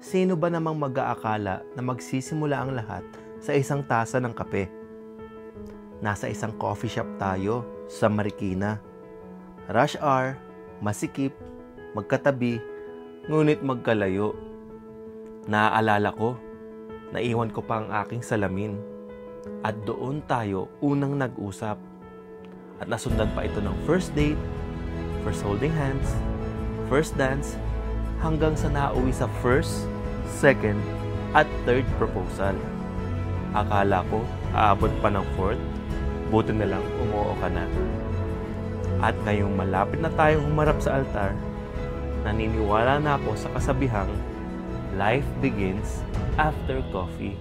Sino ba namang mag-aakala na magsisimula ang lahat sa isang tasa ng kape? Nasa isang coffee shop tayo sa Marikina. Rush hour, masikip, magkatabi, ngunit magkalayo. Naaalala ko, naiwan ko pa ang aking salamin. At doon tayo unang nag-usap. At nasundan pa ito ng first date, first holding hands, first dance, hanggang sa nauwi sa first, second, at third proposal. Akala ko, aabot pa ng fourth, buti na lang umuo ka na. At ngayong malapit na tayong humarap sa altar, naniniwala na ako sa kasabihang, life begins after coffee.